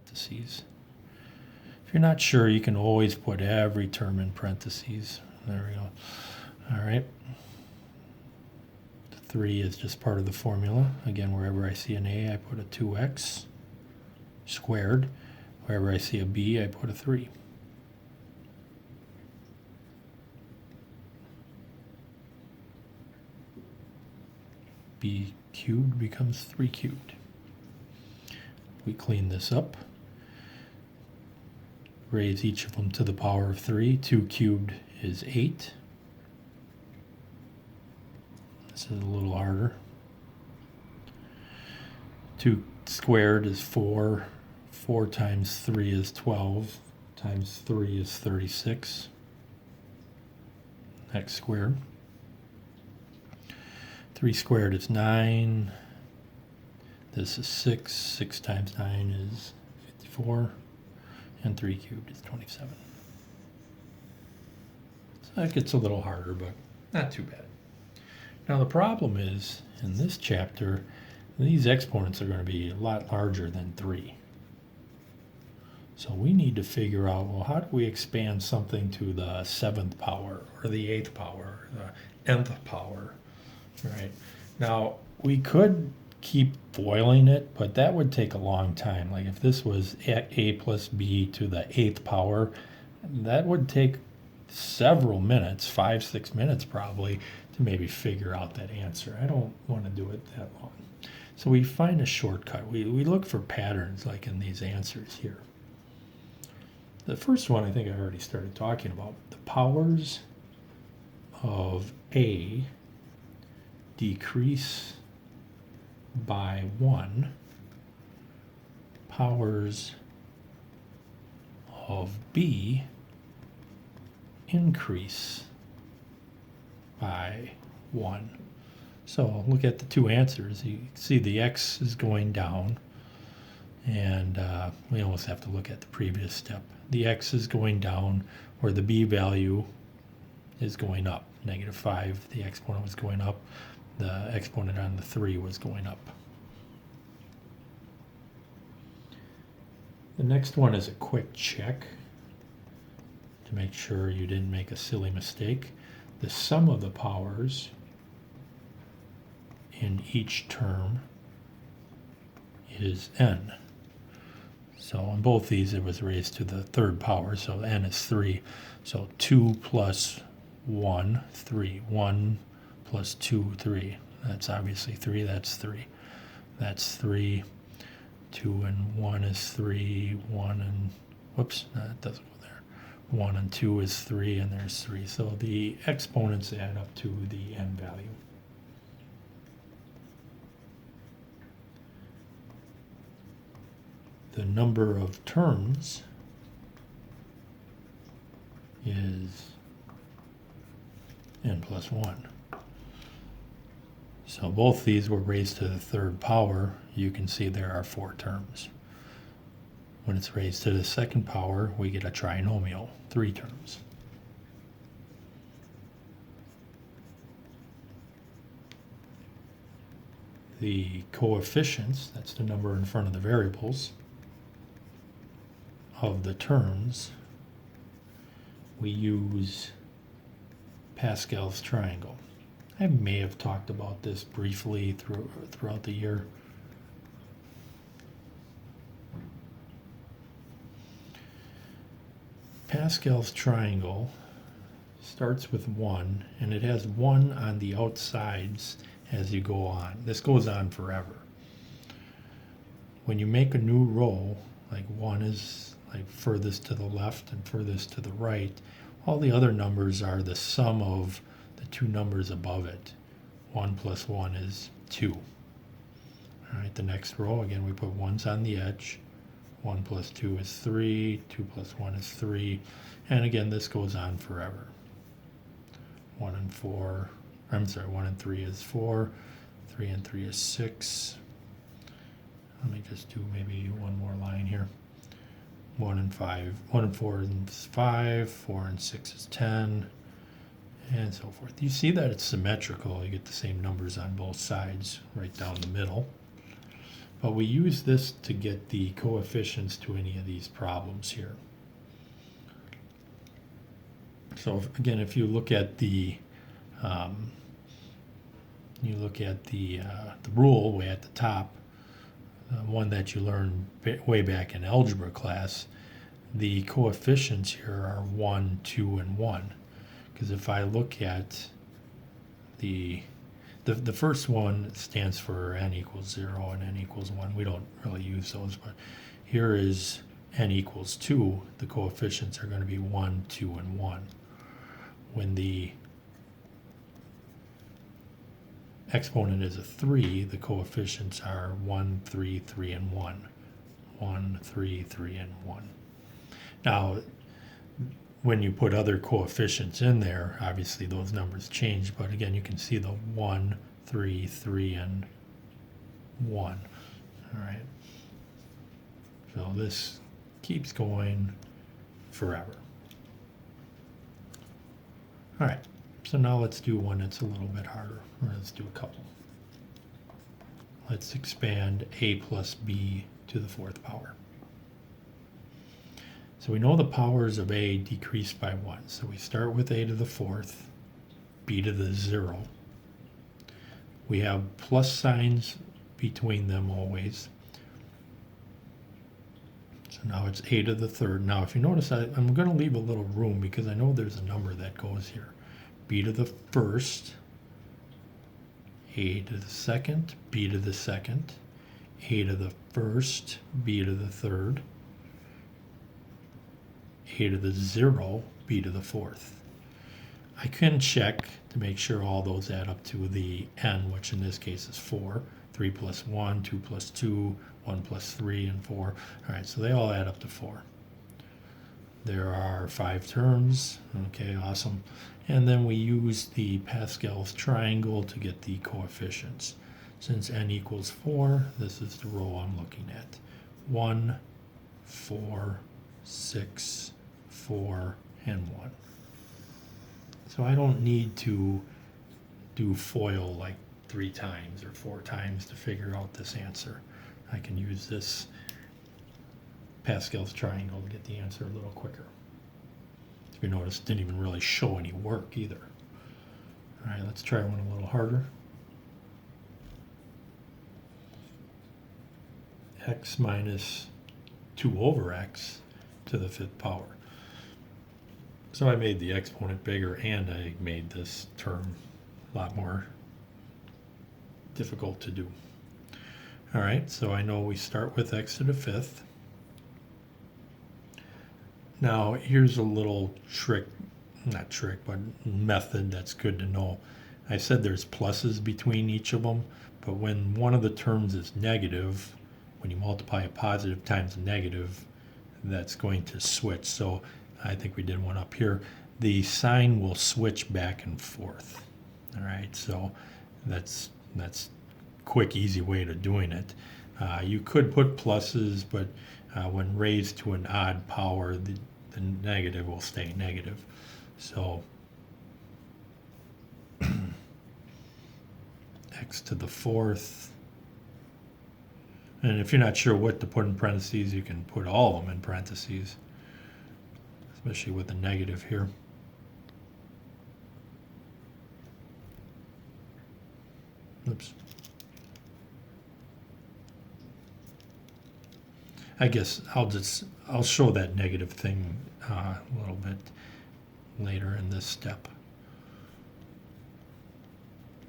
parentheses. If you're not sure, you can always put every term in parentheses. There we go. All right. 3 is just part of the formula. Again, wherever I see an A, I put a 2x squared. Wherever I see a B, I put a 3. B cubed becomes 3 cubed. We clean this up. Raise each of them to the power of 3. 2 cubed is 8. This is a little harder. 2 squared is 4. 4 times 3 is 12. Times 3 is 36. X squared. 3 squared is 9. This is 6. 6 times 9 is 54. And 3 cubed is 27. So that gets a little harder, but not too bad. Now the problem is, in this chapter, these exponents are going to be a lot larger than 3. So we need to figure out, well, how do we expand something to the 7th power, or the 8th power, or the nth power, right? Now, we could keep boiling it, but that would take a long time. Like if this was a plus b to the 8th power, that would take several minutes, 5-6 minutes probably, to maybe figure out that answer. I don't want to do it that long. So we find a shortcut. We look for patterns like in these answers here. The first one I think I already started talking about. The powers of A decrease by 1. Powers of B increase by 1. So look at the two answers. You see the x is going down, and we almost have to look at the previous step. The x is going down, where the b value is going up. -5, the exponent was going up. The exponent on the 3 was going up. The next one is a quick check to make sure you didn't make a silly mistake. The sum of the powers in each term is n. So in both these it was raised to the 3rd power, so n is 3. So 2 plus 1, 3. 1 plus 2, 3. That's obviously 3, that's 3. That's 3. 2 and 1 is 3. 1 and, whoops, no, that doesn't go there. 1 and 2 is 3, and there's 3. So the exponents add up to the n value. The number of terms is n plus 1. So both these were raised to the 3rd power. You can see there are 4 terms. When it's raised to the 2nd power, we get a trinomial, 3 terms. The coefficients, that's the number in front of the variables, of the terms, we use Pascal's triangle. I may have talked about this briefly throughout the year. Pascal's triangle starts with 1, and it has 1 on the outsides as you go on. This goes on forever. When you make a new row, like 1 is like furthest to the left and furthest to the right, all the other numbers are the sum of the 2 numbers above it. 1 plus 1 is 2. All right, the next row, again, we put 1s on the edge. 1 plus 2 is 3. 2 plus 1 is 3. And again, this goes on forever. 1 and 3 is 4. 3 and 3 is 6. Let me just do maybe one more line here. 1 and 4 is 5. 4 and 6 is 10. And so forth. You see that it's symmetrical. You get the same numbers on both sides, right down the middle. But we use this to get the coefficients to any of these problems here. So again, if you look at the rule way at the top, one that you learned way back in algebra class, the coefficients here are 1, 2, and 1. Because if I look at the first one stands for n equals 0 and n equals 1. We don't really use those, but here is n equals 2. The coefficients are going to be 1, 2, and 1. When the exponent is a 3, the coefficients are 1, 3, 3, and 1. 1, 3, 3, and 1. Now, when you put other coefficients in there, obviously those numbers change, but again, you can see the 1, 3, 3, and 1. All right. So this keeps going forever. All right. So now let's do one that's a little bit harder. Or let's do a couple. Let's expand a plus b to the 4th power. So we know the powers of a decrease by 1. So we start with a to the 4th, b to the 0. We have plus signs between them always. So now it's a to the 3rd. Now if you notice, I'm going to leave a little room because I know there's a number that goes here. B to the 1st, a to the 2nd, b to the 2nd, a to the 1st, b to the 3rd, a to the 0, b to the 4th. I can check to make sure all those add up to the n, which in this case is 4. 3 plus 1, 2 plus 2, 1 plus 3, and 4. All right, so they all add up to 4. There are 5 terms. Okay, awesome. And then we use the Pascal's triangle to get the coefficients. Since n equals 4, this is the row I'm looking at. 1, 4, 6, 4, and 1. So I don't need to do FOIL like 3 times or 4 times to figure out this answer. I can use this Pascal's triangle to get the answer a little quicker. If you notice, it didn't even really show any work either. All right, let's try one a little harder. X minus 2 over x to the 5th power. So I made the exponent bigger and I made this term a lot more difficult to do. All right, so I know we start with x to the 5th. Now here's a little trick, not trick, but method that's good to know. I said there's pluses between each of them, but when one of the terms is negative, when you multiply a positive times a negative, that's going to switch. So I think we did one up here. The sign will switch back and forth. All right, so that's quick, easy way to doing it. You could put pluses, but when raised to an odd power, the negative will stay negative. So x to the 4th. And if you're not sure what to put in parentheses, you can put all of them in parentheses, especially with the negative here. Oops. I guess I'll show that negative thing a little bit later in this step.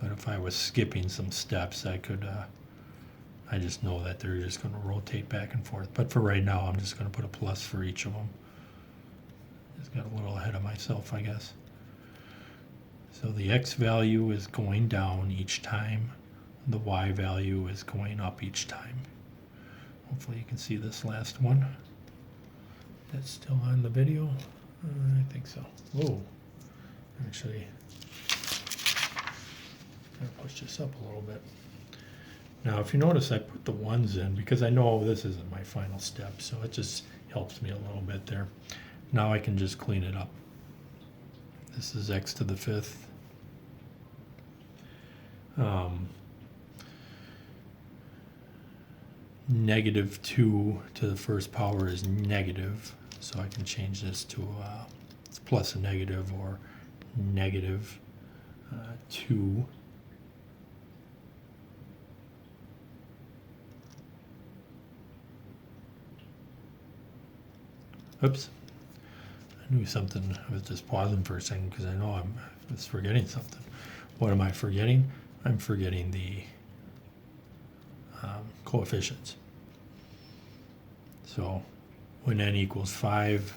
But if I was skipping some steps, I could, I just know that they're just going to rotate back and forth. But for right now, I'm just going to put a plus for each of them. Just got a little ahead of myself, I guess. So the x value is going down each time. The y value is going up each time. Hopefully you can see this last one. That's still on the video. I think so. Whoa. Actually, I'm going to push this up a little bit. Now, if you notice, I put the 1s in because I know this isn't my final step, so it just helps me a little bit there. Now I can just clean it up. This is x to the 5th. negative 2 to the first power is negative, so I can change this to it's plus a negative or negative 2. Oops. I knew something. I was just pausing for a second because I know I was forgetting something. What am I forgetting? I'm forgetting the coefficients. So when n equals 5,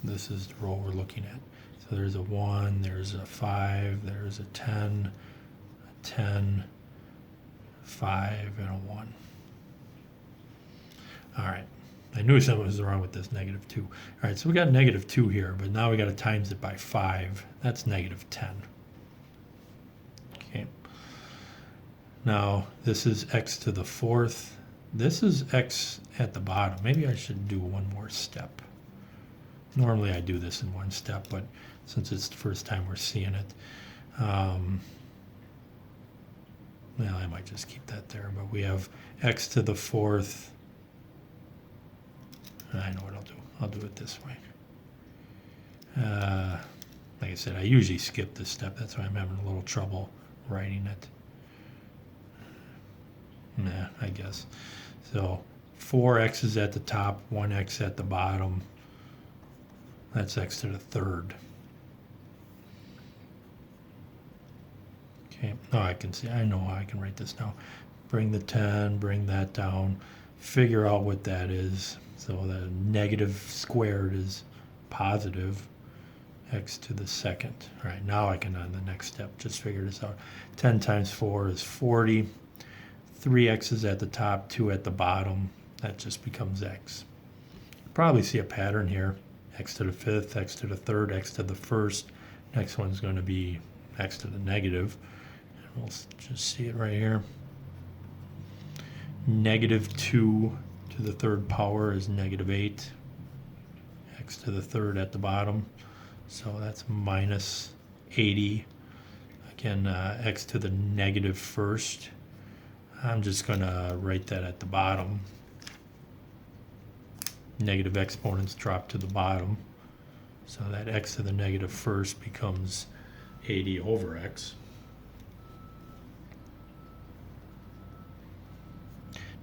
this is the row we're looking at. So there's a 1, there's a 5, there's a 10, 5, and a 1. All right. I knew something was wrong with this negative 2. All right, so we got negative 2 here, but now we got to times it by 5. That's negative 10. Okay. Now, this is x to the 4th. This is x at the bottom. Maybe I should do one more step. Normally I do this in one step, but since it's the first time we're seeing it, well, I might just keep that there. But we have x to the 4th. I know what I'll do. I'll do it this way. Like I said, I usually skip this step. That's why I'm having a little trouble writing it. Nah, I guess. So 4x is at the top, 1x at the bottom. That's x to the 3rd. Okay, now I can see, I know how I can write this now. Bring the 10, bring that down, figure out what that is. So the negative squared is positive, x to the 2nd. All right, now I can, on the next step, just figure this out. 10 times 4 is 40. 3 x's at the top, 2 at the bottom. That just becomes x. Probably see a pattern here. X to the 5th, x to the 3rd, x to the 1st. Next one's going to be x to the negative. And we'll just see it right here. Negative 2 to the 3rd power is negative 8. X to the 3rd at the bottom. So that's minus 80. Again, x to the negative 1st. I'm just going to write that at the bottom. Negative exponents drop to the bottom. So that x to the negative 1st becomes 80 over x.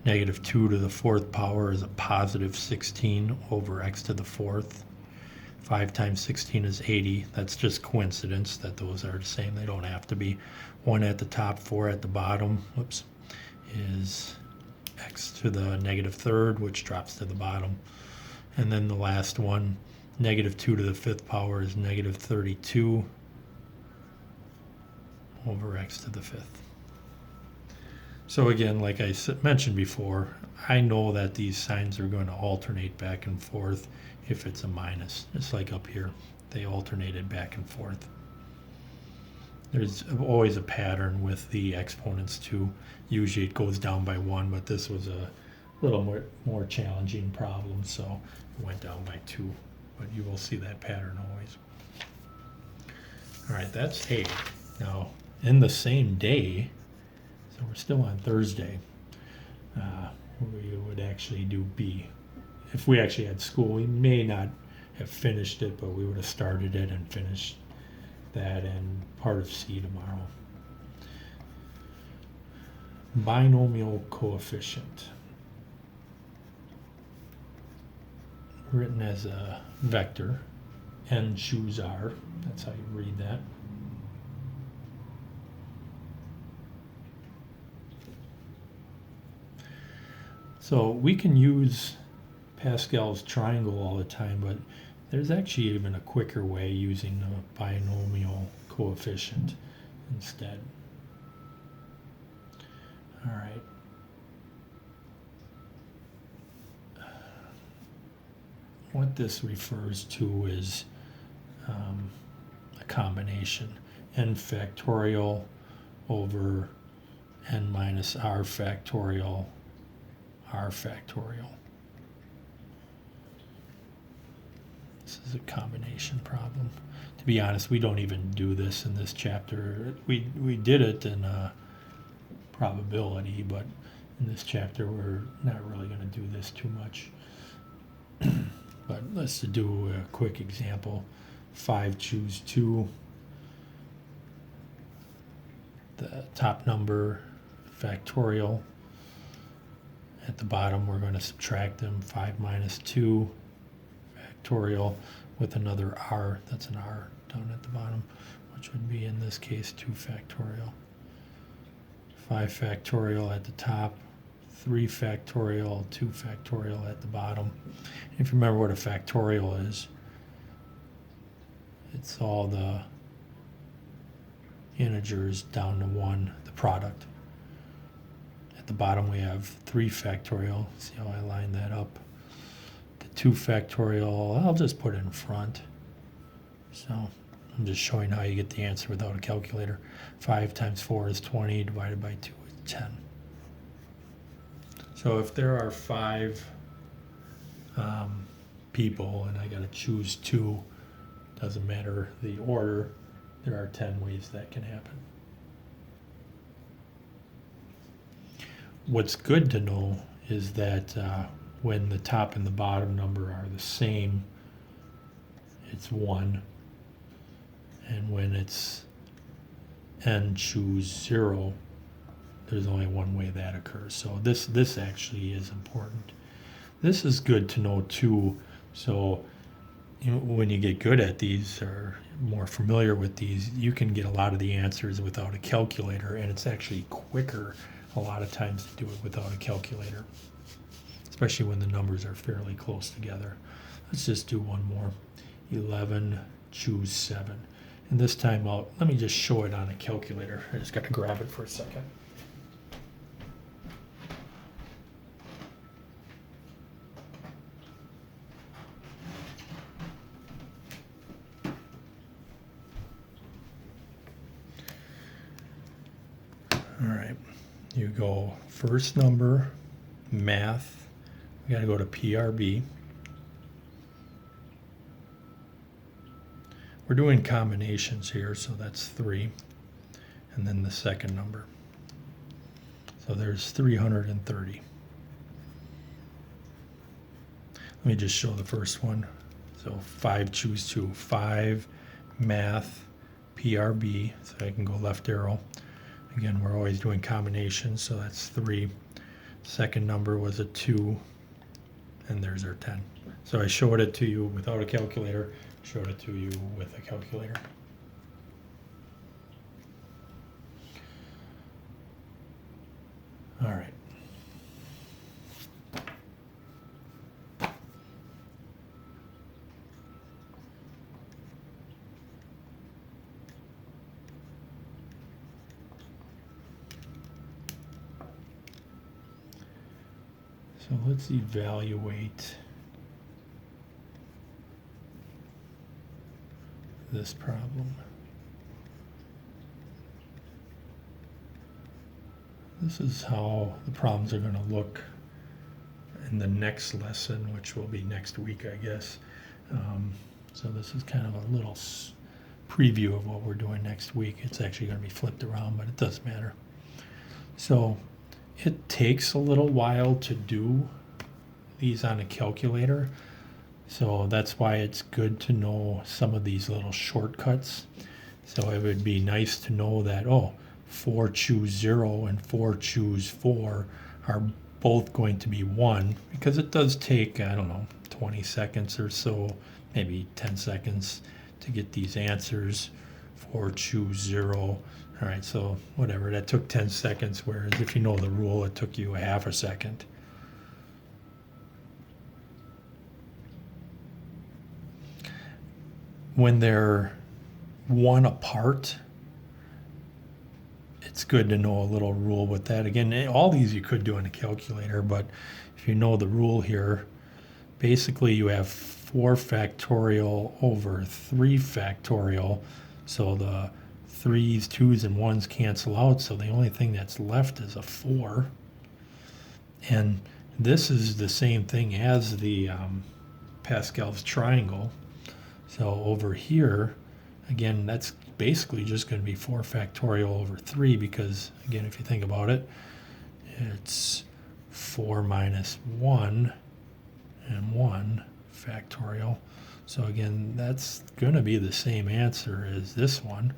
Negative 2 to the 4th power is a positive 16 over x to the 4th. 5 times 16 is 80. That's just coincidence that those are the same. They don't have to be. 1 at the top, 4 at the bottom. Whoops. Is x to the negative 3rd, which drops to the bottom. And then the last one, negative 2 to the 5th power is negative 32 over x to the 5th. So again, like I mentioned before, I know that these signs are going to alternate back and forth if it's a minus. Just like up here, they alternated back and forth. There's always a pattern with the exponents too. Usually it goes down by 1, but this was a little more challenging problem, so it went down by 2. But you will see that pattern always. All right, that's A. Now, in the same day, so we're still on Thursday, we would actually do B. If we actually had school, we may not have finished it, but we would have started it and finished that and part of C tomorrow. Binomial coefficient. Written as a vector. N choose R. That's how you read that. So we can use Pascal's triangle all the time, but there's actually even a quicker way using a binomial coefficient instead. All right. What this refers to is a combination. N factorial over n minus r factorial, r factorial. This is a combination problem. To be honest, we don't even do this in this chapter. We did it in probability, but In this chapter, we're not really going to do this too much. But let's do a quick example. 5 choose 2. The top number, factorial. At the bottom, we're going to subtract them. 5 minus 2, factorial, with another r. That's an r down at the bottom, which would be, in this case, 2 factorial. 5 factorial at the top. 3 factorial, 2 factorial at the bottom. If you remember what a factorial is, it's all the integers down to 1, the product. At the bottom we have 3 factorial. See how I line that up? The 2 factorial, I'll just put it in front. So I'm just showing how you get the answer without a calculator. 5 times 4 is 20, divided by 2 is 10. So if there are 5 people and I got to choose 2, doesn't matter the order, there are 10 ways that can happen. What's good to know is that when the top and the bottom number are the same, it's 1. And when it's n choose 0, there's only one way that occurs. So this actually is important. This is good to know too. So when you get good at these or more familiar with these, you can get a lot of the answers without a calculator, and it's actually quicker a lot of times to do it without a calculator, especially when the numbers are fairly close together. Let's just do one more. 11 choose 7. And this time let me just show it on a calculator. I just got to grab it for a second. All right, you go first number, math, we got to go to PRB. We're doing combinations here, so that's 3, and then the second number. So there's 330. Let me just show the first one. So 5 choose 2, 5, math, PRB, so I can go left arrow. Again, we're always doing combinations, so that's 3. Second number was a 2, and there's our 10. So I showed it to you without a calculator, showed it to you with a calculator. All right. So let's evaluate this problem. This is how the problems are going to look in the next lesson, which will be next week, I guess. So this is kind of a little preview of what we're doing next week. It's actually going to be flipped around, but it doesn't matter. So it takes a little while to do these on a calculator. So that's why it's good to know some of these little shortcuts. So it would be nice to know that, 4 choose 0 and 4 choose 4 are both going to be 1, because it does take, 20 seconds or so, maybe 10 seconds to get these answers. 4 choose 0. All right, so whatever, that took 10 seconds, whereas if you know the rule, it took you a half a second. When they're 1 apart, it's good to know a little rule with that. Again, all these you could do on a calculator, but if you know the rule here, basically you have 4 factorial over 3 factorial, so the 3's, 2's, and 1's cancel out, so the only thing that's left is a 4. And this is the same thing as the Pascal's triangle. So over here, again, that's basically just going to be 4 factorial over 3, because, again, if you think about it, it's 4 minus 1 and 1 factorial. So again, that's going to be the same answer as this one.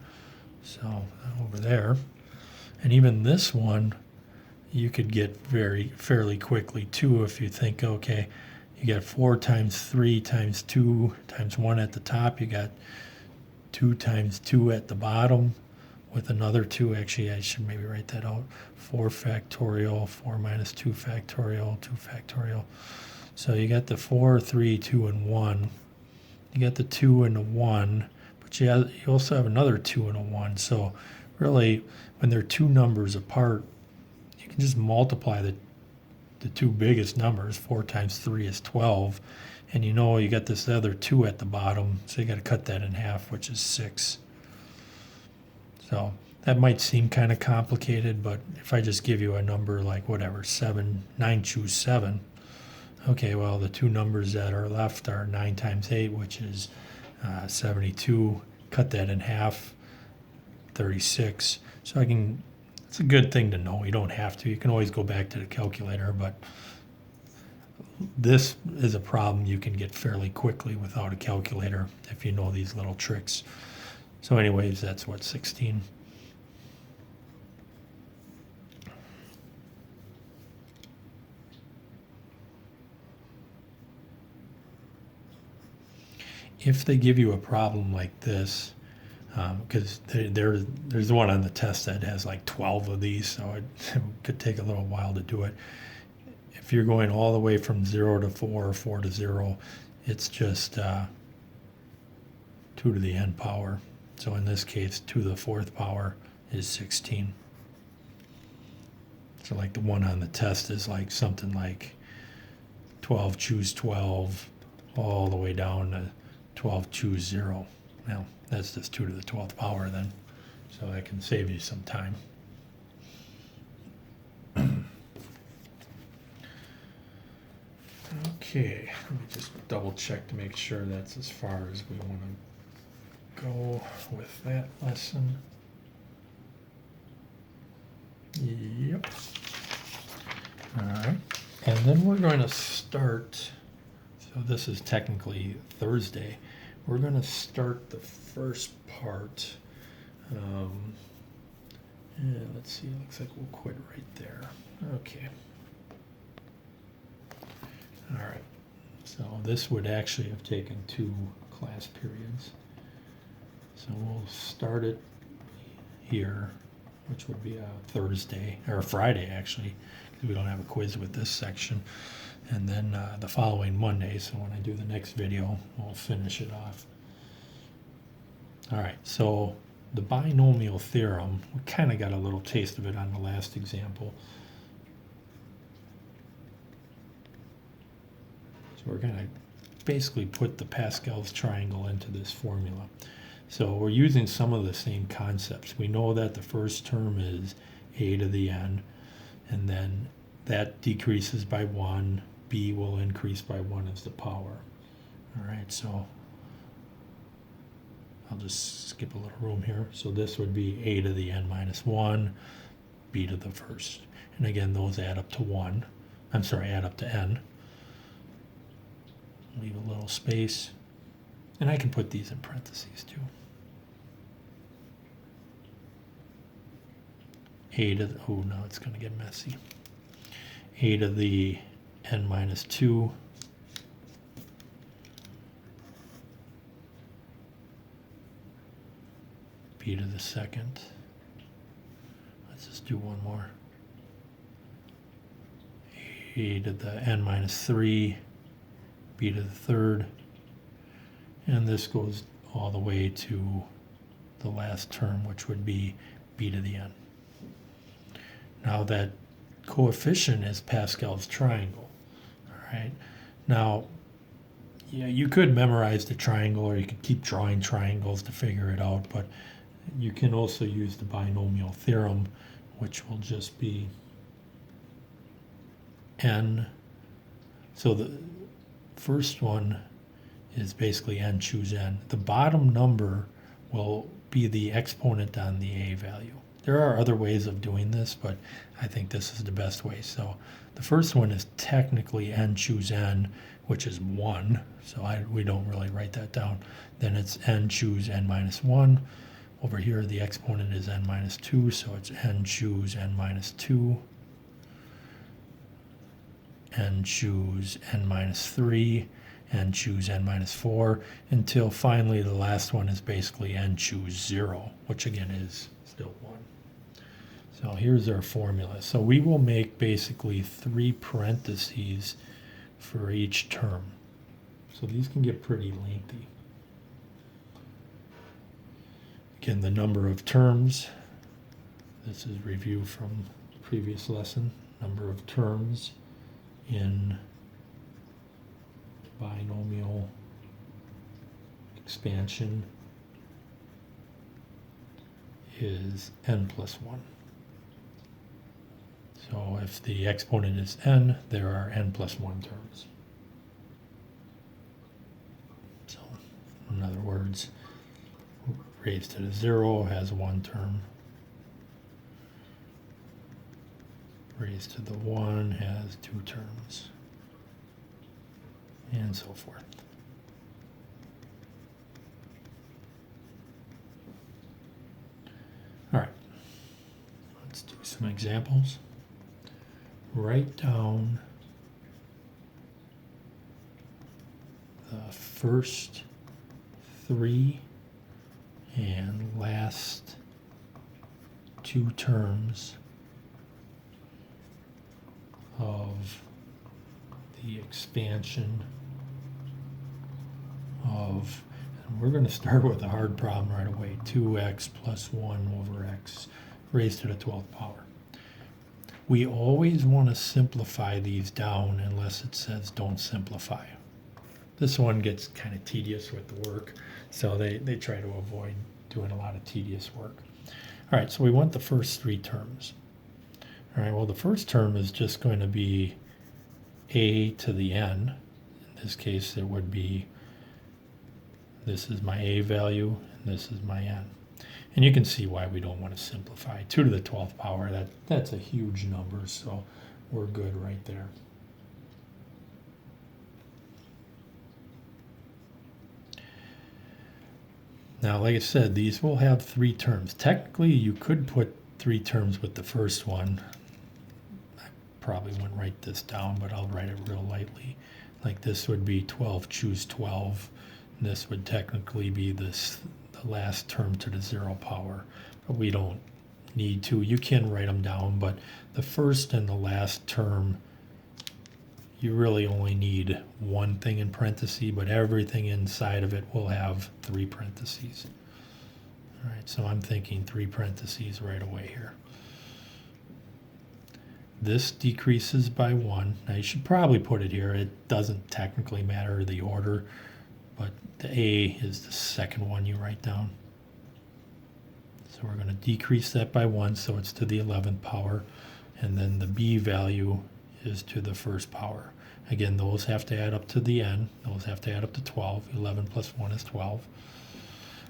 So over there. And even this one, you could get fairly quickly too if you think, okay, you got 4 times 3 times 2 times 1 at the top. You got 2 times 2 at the bottom with another 2. Actually, I should maybe write that out. 4 factorial, 4 minus 2 factorial, 2 factorial. So you got the 4, 3, 2, and 1. You got the 2 and the 1, but you also have another 2 and a 1. So really, when they're two numbers apart, you can just multiply the two biggest numbers. 4 times 3 is 12. And you know you got this other 2 at the bottom, so you got to cut that in half, which is 6. So that might seem kind of complicated, but if I just give you a number like whatever, 7, 9 choose 7, okay, well, the two numbers that are left are 9 times 8, which is 72. Cut that in half, 36. So it's a good thing to know. You don't have to. You can always go back to the calculator, but this is a problem you can get fairly quickly without a calculator if you know these little tricks. So anyways, that's what, 16. If they give you a problem like this, because there's one on the test that has like 12 of these, so it could take a little while to do it. If you're going all the way from 0 to 4 or 4 to 0, it's just 2 to the n power. So in this case, 2 to the 4th power is 16. So like the one on the test is like something like 12 choose 12 all the way down to 12 choose 0. Now, that's just 2 to the 12th power then. So that can save you some time. Okay, let me just double check to make sure that's as far as we want to go with that lesson. Yep. All right. And then we're going to start, so this is technically Thursday. We're going to start the first part. Let's see, it looks like we'll quit right there. Okay. All right. So this would actually have taken 2 class periods. So we'll start it here, which would be a Thursday, or a Friday actually, because we don't have a quiz with this section. And then the following Monday, so when I do the next video, we'll finish it off. All right, so the binomial theorem, we kind of got a little taste of it on the last example. So we're going to basically put the Pascal's triangle into this formula. So we're using some of the same concepts. We know that the first term is a to the n, and then that decreases by 1. B will increase by 1 as the power. All right, so I'll just skip a little room here. So this would be a to the n minus 1, b to the first. And again, those add up to 1. I'm sorry, add up to n. Leave a little space. And I can put these in parentheses too. A to the, oh no, it's going to get messy. A to the n minus 2 b to the second. Let's just do one more. A to the n minus 3 b to the third, and this goes all the way to the last term, which would be b to the n. Now that coefficient is Pascal's triangle. All right. Now, yeah, you could memorize the triangle, or you could keep drawing triangles to figure it out, but you can also use the binomial theorem, which will just be n. So the first one is basically n choose n. The bottom number will be the exponent on the a value. There are other ways of doing this, but I think this is the best way. So the first one is technically n choose n, which is 1. So we don't really write that down. Then it's n choose n minus 1. Over here, the exponent is n minus 2, so it's n choose n minus 2. N choose n minus 3, and choose n minus 4, until finally the last one is basically n choose 0, which again is still 1. So here's our formula. So we will make basically 3 parentheses for each term. So these can get pretty lengthy. Again, the number of terms. This is review from previous lesson. Number of terms in binomial expansion is n plus 1. So if the exponent is n, there are n plus 1 terms. So in other words, raised to the 0 has 1 term. Raised to the 1 has 2 terms. And so forth. All right, let's do some examples. Write down the first 3 and last 2 terms of the expansion of, and we're going to start with a hard problem right away, 2x plus 1 over x raised to the 12th power. We always want to simplify these down unless it says don't simplify. This one gets kind of tedious with the work, so they try to avoid doing a lot of tedious work. All right, so we want the first 3 terms. All right, well, the first term is just going to be a to the n. In this case, it would be, this is my a value, and this is my n. And you can see why we don't want to simplify. 2 to the 12th power, that's a huge number, so we're good right there. Now, like I said, these will have 3 terms. Technically, you could put 3 terms with the first one. I probably wouldn't write this down, but I'll write it real lightly. Like this would be 12 choose 12. And this would technically be the last term to the 0 power. But we don't need to. You can write them down, but the first and the last term, you really only need 1 thing in parentheses, but everything inside of it will have 3 parentheses. All right, so I'm thinking 3 parentheses right away here. This decreases by 1. Now you should probably put it here. It doesn't technically matter the order, but the A is the second one you write down. So we're going to decrease that by 1, so it's to the 11th power, and then the B value is to the first power. Again, those have to add up to the n. Those have to add up to 12. 11 plus 1 is 12.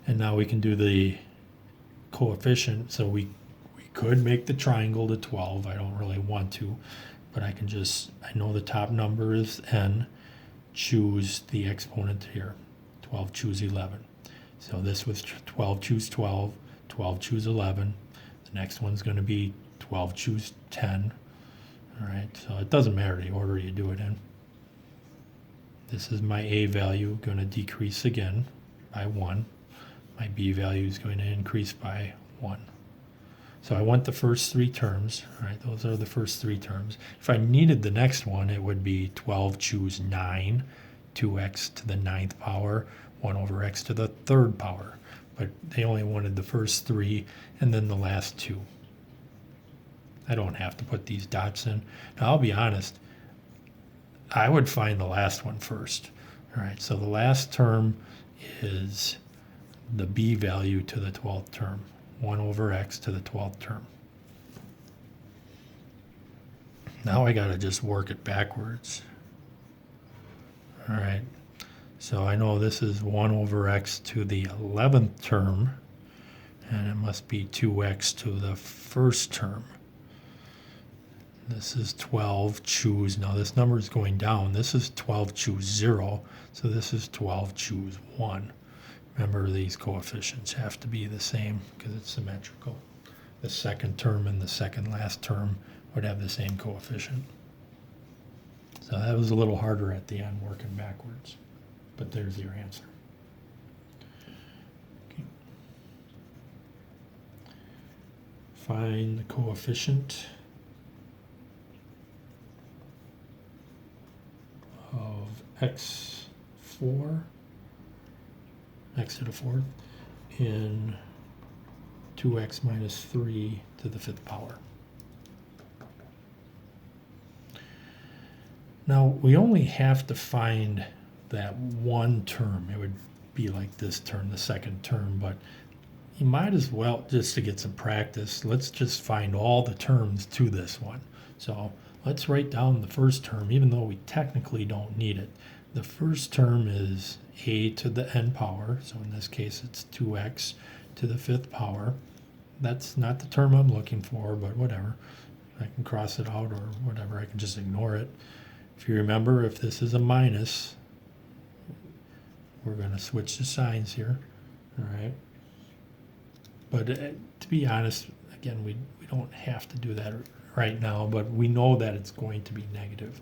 And now we can do the coefficient. So we could make the triangle to 12. I don't really want to, but I can just, I know the top number is n. Choose the exponent here. 12 choose 11. So this was 12 choose 12. 12 choose 11. The next one's going to be 12 choose 10. All right, so it doesn't matter the order you do it in. This is my A value going to decrease again by 1. My B value is going to increase by 1. So I want the first 3 terms. All right, those are the first 3 terms. If I needed the next one, it would be 12 choose 9, 2x to the 9th power, 1 over x to the 3rd power. But they only wanted the first 3 and then the last 2. I don't have to put these dots in. Now, I'll be honest, I would find the last one first. All right, so the last term is the B value to the 12th term, 1 over x to the 12th term. Now I got to just work it backwards. All right, so I know this is 1 over x to the 11th term, and it must be 2x to the first term. This is 12, choose. Now this number is going down. This is 12, choose 0. So this is 12, choose 1. Remember, these coefficients have to be the same because it's symmetrical. The second term and the second last term would have the same coefficient. So that was a little harder at the end, working backwards. But there's your answer. Okay. Find the coefficient of x4, x to the fourth, in 2x minus 3 to the fifth power. Now, we only have to find that one term. It would be like this term, the second term, but you might as well, just to get some practice, let's just find all the terms to this one. So let's write down the first term, even though we technically don't need it. The first term is a to the n power, so in this case it's 2x to the fifth power. That's not the term I'm looking for, but whatever. I can cross it out or whatever, I can just ignore it. If you remember, if this is a minus, we're going to switch the signs here, all right? But to be honest, again, we don't have to do that right now, but we know that it's going to be negative.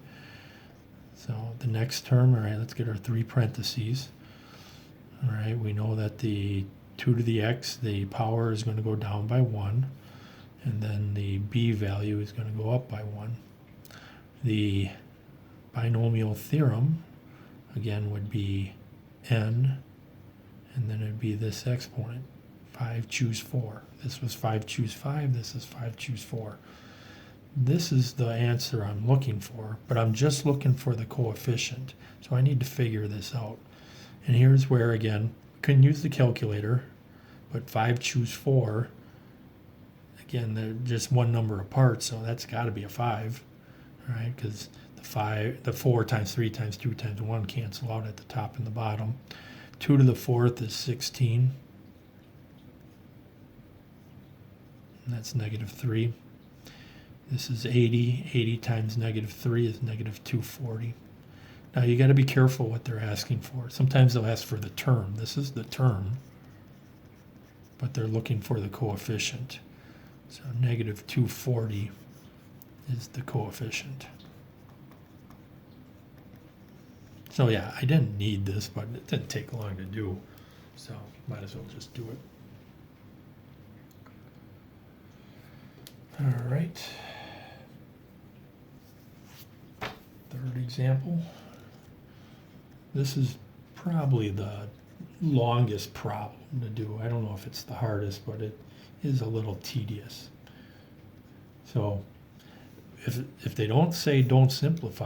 So the next term, all right, let's get our 3 parentheses. All right, we know that the 2 to the x, the power is going to go down by 1, and then the b value is going to go up by 1. The binomial theorem, again, would be n, and then it would be this exponent, 5 choose 4. This was 5 choose 5, this is 5 choose 4. This is the answer I'm looking for, but I'm just looking for the coefficient, so I need to figure this out. And here's where, again, couldn't use the calculator, but 5 choose 4, again, they're just one number apart, so that's got to be a 5, right? Because the 4 times 3 times 2 times 1 cancel out at the top and the bottom. 2 to the fourth is 16. And that's negative 3. This is 80. 80 times negative 3 is negative 240. Now you got to be careful what they're asking for. Sometimes they'll ask for the term. This is the term, but they're looking for the coefficient. So negative 240 is the coefficient. So yeah, I didn't need this, but it didn't take long to do. So might as well just do it. All right. Third example. This is probably the longest problem to do. I don't know if it's the hardest, but it is a little tedious. So if they don't say don't simplify,